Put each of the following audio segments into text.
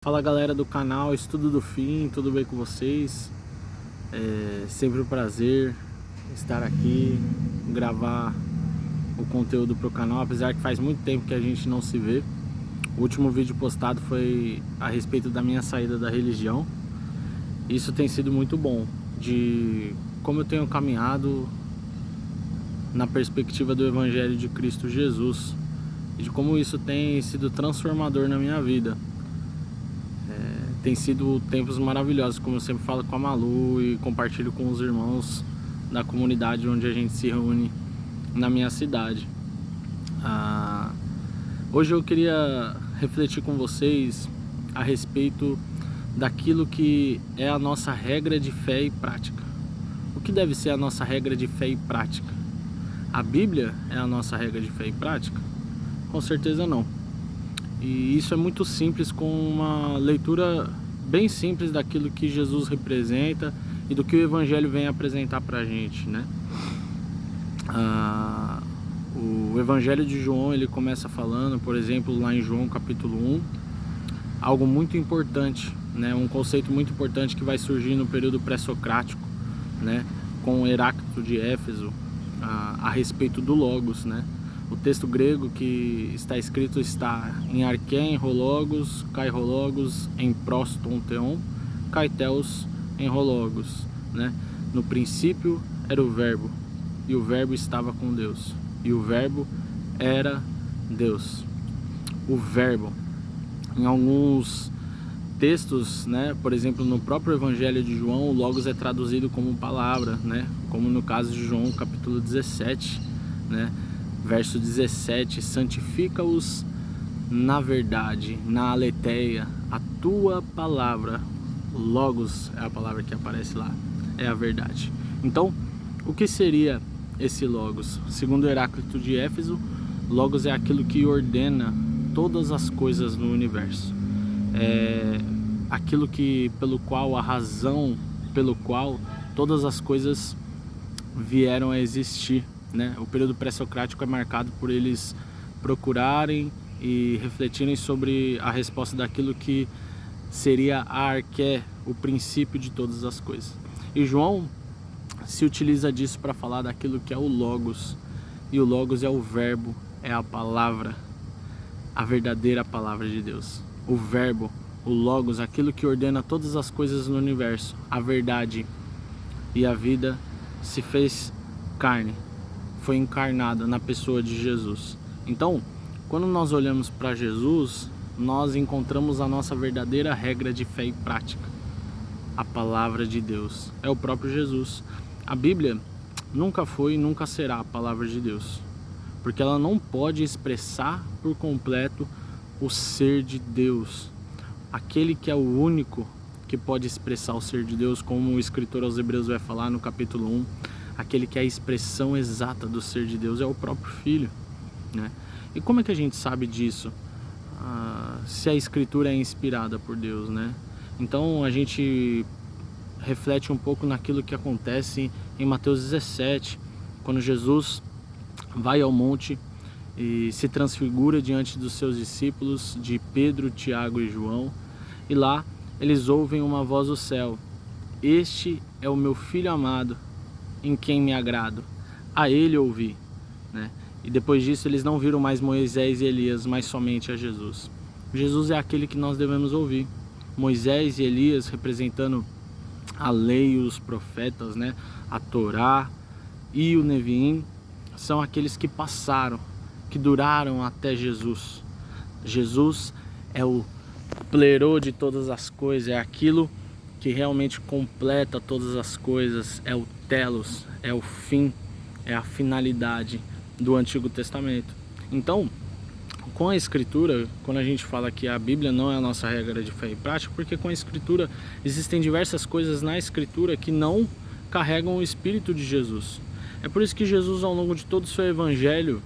Fala galera do canal Estudo do Fim, tudo bem com vocês? É sempre um prazer estar aqui, gravar o conteúdo para o canal, apesar que faz muito tempo que a gente não se vê. O último vídeo postado foi a respeito da minha saída da religião. Isso tem sido muito bom, de como eu tenho caminhado na perspectiva do Evangelho de Cristo Jesus e de como isso tem sido transformador na minha vida. Tem sido tempos maravilhosos, como eu sempre falo com a Malu e compartilho com os irmãos da comunidade onde a gente se reúne na minha cidade. Hoje eu queria refletir com vocês a respeito daquilo que é a nossa regra de fé e prática. O que deve ser a nossa regra de fé e prática? A Bíblia é a nossa regra de fé e prática? Com certeza não. E isso é muito simples, com uma leitura bem simples daquilo que Jesus representa e do que o Evangelho vem apresentar pra gente, né? O Evangelho de João, ele começa falando, por exemplo, lá em João capítulo 1, algo muito importante, né? Um conceito muito importante que vai surgir no período pré-socrático, né? Com Heráclito de Éfeso, a respeito do Logos, né? O texto grego que está escrito está em arché, em rologos, kai rologos, em proston theon, kai theos, em rologos, né? No princípio era o verbo, e o verbo estava com Deus, e o verbo era Deus. O verbo, em alguns textos, né, por exemplo, no próprio Evangelho de João, o logos é traduzido como palavra, né? Como no caso de João capítulo 17, né? Verso 17, santifica-os na verdade, na aletheia, a tua palavra, logos é a palavra que aparece lá, é a verdade. Então, o que seria esse logos? Segundo Heráclito de Éfeso, logos é aquilo que ordena todas as coisas no universo. É aquilo que, pelo qual, a razão pelo qual todas as coisas vieram a existir, né? O período pré-socrático é marcado por eles procurarem e refletirem sobre a resposta daquilo que seria a arché, o princípio de todas as coisas. E João se utiliza disso para falar daquilo que é o logos, e o logos é o verbo, é a palavra, a verdadeira palavra de Deus. O verbo, o logos, aquilo que ordena todas as coisas no universo, a verdade e a vida, se fez carne, foi encarnada na pessoa de Jesus. Então, quando nós olhamos para Jesus, nós encontramos a nossa verdadeira regra de fé e prática. A palavra de Deus é o próprio Jesus. A Bíblia nunca foi e nunca será a palavra de Deus, porque ela não pode expressar por completo o ser de Deus, aquele que é o único que pode expressar o ser de Deus, como o escritor aos Hebreus vai falar no capítulo 1, aquele que é a expressão exata do ser de Deus é o próprio Filho, né? E como é que a gente sabe disso? Se a escritura é inspirada por Deus, né? Então a gente reflete um pouco naquilo que acontece em Mateus 17, quando Jesus vai ao monte e se transfigura diante dos seus discípulos, de Pedro, Tiago e João, e lá eles ouvem uma voz do céu: este é o meu filho amado, em quem me agrado, a ele ouvi, né? E depois disso eles não viram mais Moisés e Elias, mas somente a Jesus. Jesus é aquele que nós devemos ouvir. Moisés e Elias representando a lei e os profetas, né? A Torá e o Neviim são aqueles que passaram, que duraram até Jesus. Jesus é o plerô de todas as coisas, é aquilo que realmente completa todas as coisas, é o telos, é o fim, é a finalidade do Antigo Testamento. Então, com a Escritura, quando a gente fala que a Bíblia não é a nossa regra de fé e prática, porque com a Escritura existem diversas coisas na Escritura que não carregam o Espírito de Jesus. É por isso que Jesus, ao longo de todo o seu Evangelho,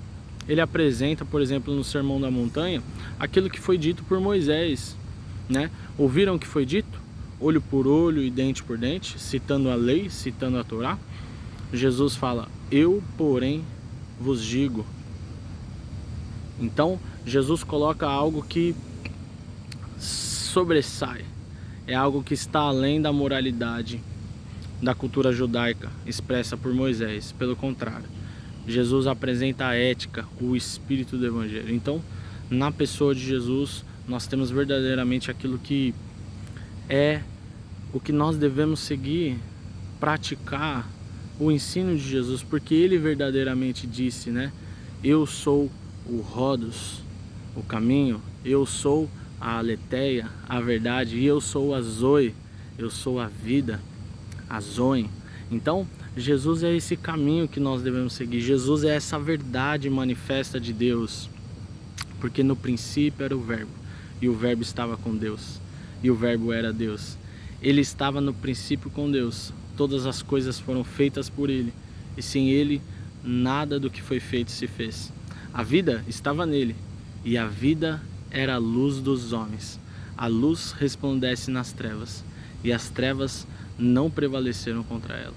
ele apresenta, por exemplo, no Sermão da Montanha, aquilo que foi dito por Moisés, né? Ouviram o que foi dito? Olho por olho e dente por dente, citando a lei, citando a Torá. Jesus fala: eu, porém, vos digo. Então, Jesus coloca algo que sobressai, é algo que está além da moralidade da cultura judaica expressa por Moisés. Pelo contrário, Jesus apresenta a ética, o espírito do evangelho. Então, na pessoa de Jesus, nós temos verdadeiramente aquilo que é o que nós devemos seguir, praticar o ensino de Jesus, porque ele verdadeiramente disse, né? Eu sou o Rhodos, o caminho, eu sou a aletheia, a verdade, e eu sou a Zoe, eu sou a vida, a Zoe. Então, Jesus é esse caminho que nós devemos seguir. Jesus é essa verdade manifesta de Deus, porque no princípio era o Verbo, e o Verbo estava com Deus, e o Verbo era Deus. Ele estava no princípio com Deus. Todas as coisas foram feitas por Ele, e sem Ele, nada do que foi feito se fez. A vida estava nele, e a vida era a luz dos homens. A luz resplandece nas trevas, e as trevas não prevaleceram contra ela.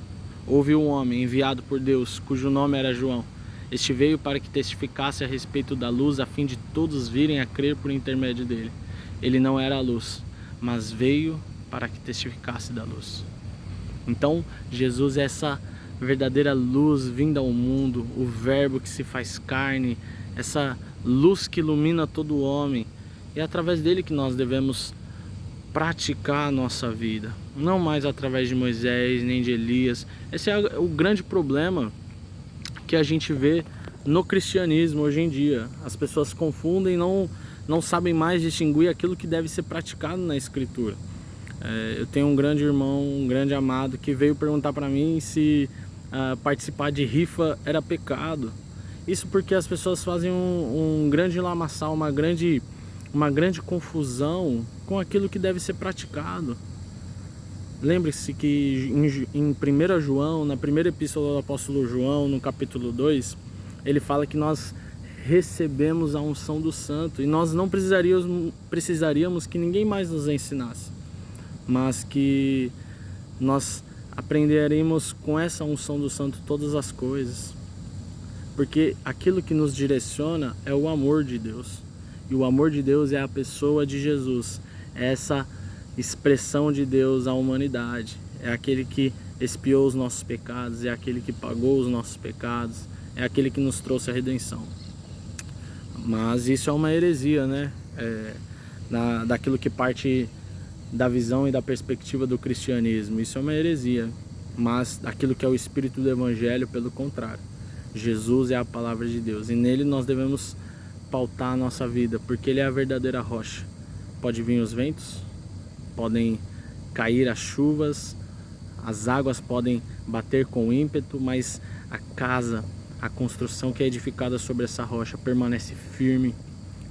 Houve um homem enviado por Deus, cujo nome era João. Este veio para que testificasse a respeito da luz, a fim de todos virem a crer por intermédio dele. Ele não era a luz, mas veio para que testificasse da luz. Então, Jesus é essa verdadeira luz vinda ao mundo, o Verbo que se faz carne, essa luz que ilumina todo homem. E é através dele que nós devemos praticar a nossa vida, não mais através de Moisés nem de Elias. Esse é o grande problema que a gente vê no cristianismo hoje em dia. As pessoas confundem e não sabem mais distinguir aquilo que deve ser praticado na Escritura. Eu tenho um grande irmão, um grande amado, que veio perguntar para mim se participar de rifa era pecado. Isso porque as pessoas fazem um grande lamaçal, uma grande confusão com aquilo que deve ser praticado. Lembre-se que em 1 João, na primeira epístola do apóstolo João, no capítulo 2, ele fala que nós recebemos a unção do santo, e nós não precisaríamos que ninguém mais nos ensinasse, mas que nós aprenderemos com essa unção do santo todas as coisas, porque aquilo que nos direciona é o amor de Deus, e o amor de Deus é a pessoa de Jesus, é essa expressão de Deus à humanidade, é aquele que expiou os nossos pecados, é aquele que pagou os nossos pecados, é aquele que nos trouxe a redenção. Mas isso é uma heresia, né? Daquilo que parte da visão e da perspectiva do cristianismo. Isso é uma heresia, mas aquilo que é o espírito do evangelho, pelo contrário. Jesus é a palavra de Deus, e nele nós devemos pautar a nossa vida, porque ele é a verdadeira rocha. Pode vir os ventos, podem cair as chuvas, as águas podem bater com ímpeto, mas a casa, a construção que é edificada sobre essa rocha permanece firme,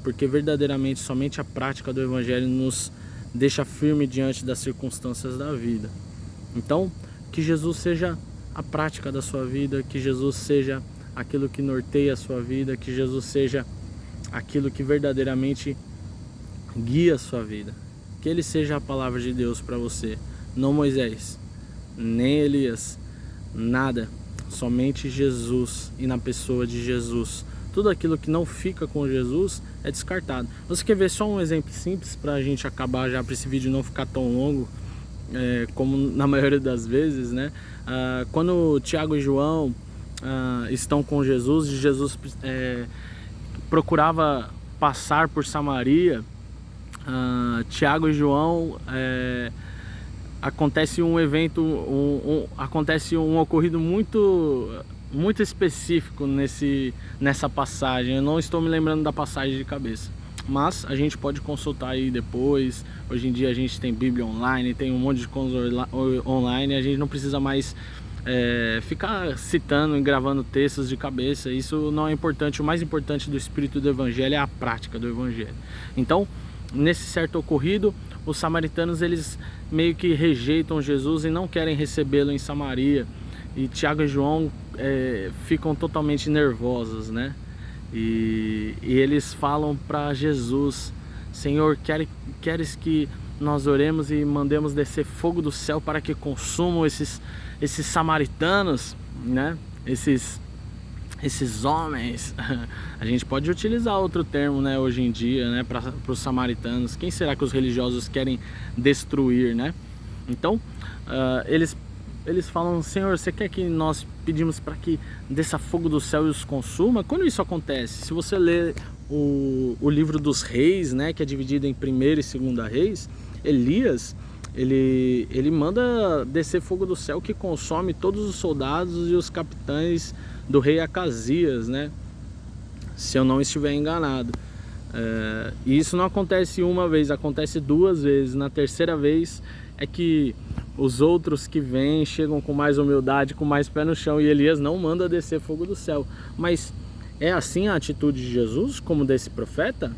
porque verdadeiramente somente a prática do evangelho nos deixa firme diante das circunstâncias da vida. Então, que Jesus seja a prática da sua vida, que Jesus seja aquilo que norteia a sua vida, que Jesus seja aquilo que verdadeiramente guia a sua vida. Que ele seja a palavra de Deus para você, não Moisés, nem Elias, nada, somente Jesus, e na pessoa de Jesus. Tudo aquilo que não fica com Jesus é descartado. Você quer ver só um exemplo simples para a gente acabar já, para esse vídeo não ficar tão longo, como na maioria das vezes, né? Quando Tiago e João estão com Jesus, e Jesus procurava passar por Samaria, Tiago e João, acontece um evento, acontece um ocorrido muito específico nessa passagem. Eu não estou me lembrando da passagem de cabeça, mas a gente pode consultar aí depois. Hoje em dia a gente tem Bíblia online, tem um monte de coisas online, a gente não precisa mais ficar citando e gravando textos de cabeça. Isso não é importante. O mais importante do espírito do evangelho é a prática do evangelho. Então, nesse certo ocorrido, os samaritanos, eles meio que rejeitam Jesus e não querem recebê-lo em Samaria, e Tiago e João ficam totalmente nervosos, né? E eles falam para Jesus: Senhor, queres que nós oremos e mandemos descer fogo do céu para que consumam esses samaritanos, né? Esses esses homens, a gente pode utilizar outro termo, né, hoje em dia, né, para os samaritanos. Quem será que os religiosos querem destruir, né? Então, eles falam: Senhor, você quer que nós pedimos para que desça fogo do céu e os consuma? Quando isso acontece? Se você ler o livro dos reis, né, que é dividido em 1ª e 2ª Reis, Elias, ele manda descer fogo do céu que consome todos os soldados e os capitães do rei Acasias, né? Se eu não estiver enganado. E isso não acontece uma vez, acontece 2 vezes. Na 3ª vez é que os outros que vêm chegam com mais humildade, com mais pé no chão, e Elias não manda descer fogo do céu. Mas é assim a atitude de Jesus, como desse profeta?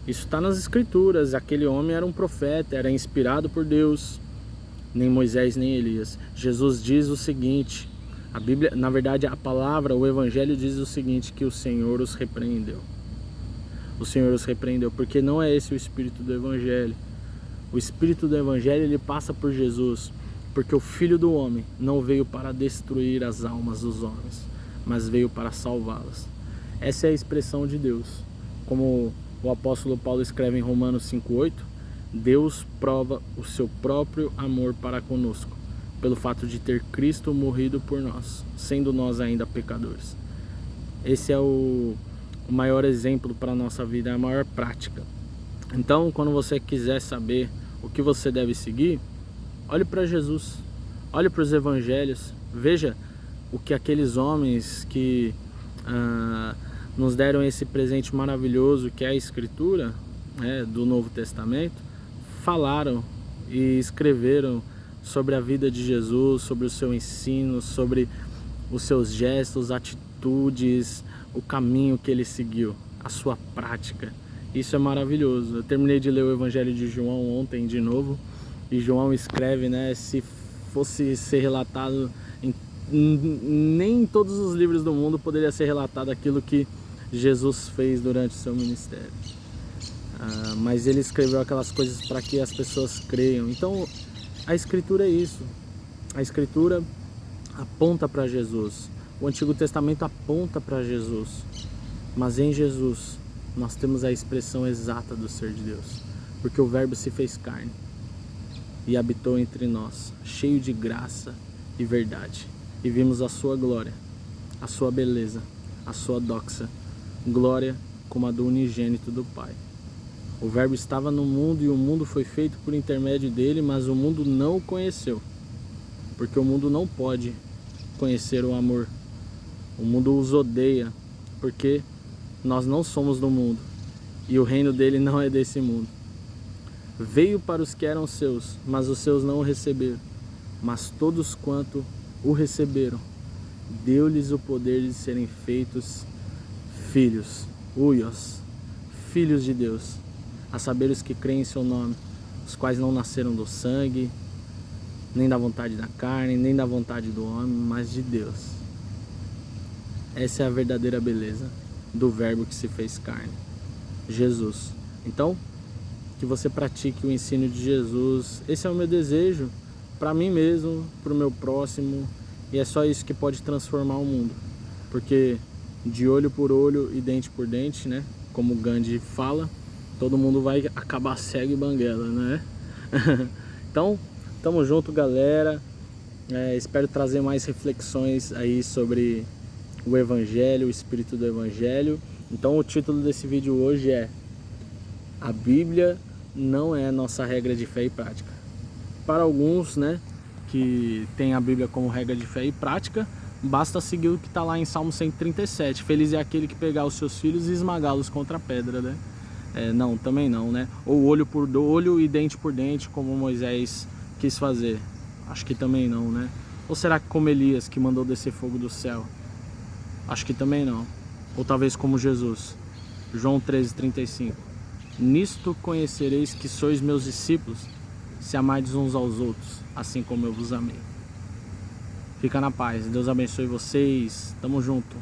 Isso está nas escrituras. Aquele homem era um profeta, era inspirado por Deus. Nem Moisés nem Elias. Jesus diz o seguinte: a Bíblia, na verdade, a palavra, o Evangelho diz o seguinte, que o Senhor os repreendeu. O Senhor os repreendeu, porque não é esse o espírito do Evangelho. O espírito do Evangelho, ele passa por Jesus, porque o Filho do Homem não veio para destruir as almas dos homens, mas veio para salvá-las. Essa é a expressão de Deus. Como o apóstolo Paulo escreve em Romanos 5,8, Deus prova o seu próprio amor para conosco, pelo fato de ter Cristo morrido por nós, sendo nós ainda pecadores. Esse é o maior exemplo para a nossa vida, é a maior prática. Então, quando você quiser saber o que você deve seguir, olhe para Jesus, olhe para os evangelhos, veja o que aqueles homens que nos deram esse presente maravilhoso que é a Escritura, né, do Novo Testamento, falaram e escreveram sobre a vida de Jesus, sobre o seu ensino, sobre os seus gestos, atitudes, o caminho que ele seguiu, a sua prática. Isso é maravilhoso. Eu terminei de ler o Evangelho de João ontem de novo, e João escreve, né, se fosse ser relatado nem em todos os livros do mundo poderia ser relatado aquilo que Jesus fez durante o seu ministério. Mas ele escreveu aquelas coisas para que as pessoas creiam. Então, a Escritura é isso. A Escritura aponta para Jesus. O Antigo Testamento aponta para Jesus. Mas em Jesus nós temos a expressão exata do ser de Deus. Porque o Verbo se fez carne e habitou entre nós, cheio de graça e verdade. E vimos a sua glória, a sua beleza, a sua doxa, glória como a do unigênito do Pai. O Verbo estava no mundo e o mundo foi feito por intermédio dele, mas o mundo não o conheceu, porque o mundo não pode conhecer o amor. O mundo os odeia, porque nós não somos do mundo e o reino dele não é desse mundo. Veio para os que eram seus, mas os seus não o receberam. Mas todos quanto o receberam, deu-lhes o poder de serem feitos filhos, huios, filhos de Deus, a saber os que creem em seu nome, os quais não nasceram do sangue, nem da vontade da carne, nem da vontade do homem, mas de Deus. Essa é a verdadeira beleza do Verbo que se fez carne, Jesus. Então, que você pratique o ensino de Jesus. Esse é o meu desejo para mim mesmo, para o meu próximo, e é só isso que pode transformar o mundo, porque de olho por olho e dente por dente, né, como Gandhi fala, todo mundo vai acabar cego e banguela, né? Então, tamo junto, galera. Espero trazer mais reflexões aí sobre o Evangelho, o Espírito do Evangelho. Então, o título desse vídeo hoje é: a Bíblia não é nossa regra de fé e prática. Para alguns, né, que tem a Bíblia como regra de fé e prática, basta seguir o que está lá em Salmo 137. Feliz é aquele que pegar os seus filhos e esmagá-los contra a pedra, né? Não, também não, né? Ou olho por olho e dente por dente, como Moisés quis fazer. Acho que também não, né? Ou será que como Elias, que mandou descer fogo do céu? Acho que também não. Ou talvez como Jesus. João 13:35. Nisto conhecereis que sois meus discípulos, se amardes uns aos outros, assim como eu vos amei. Fica na paz. Deus abençoe vocês. Tamo junto.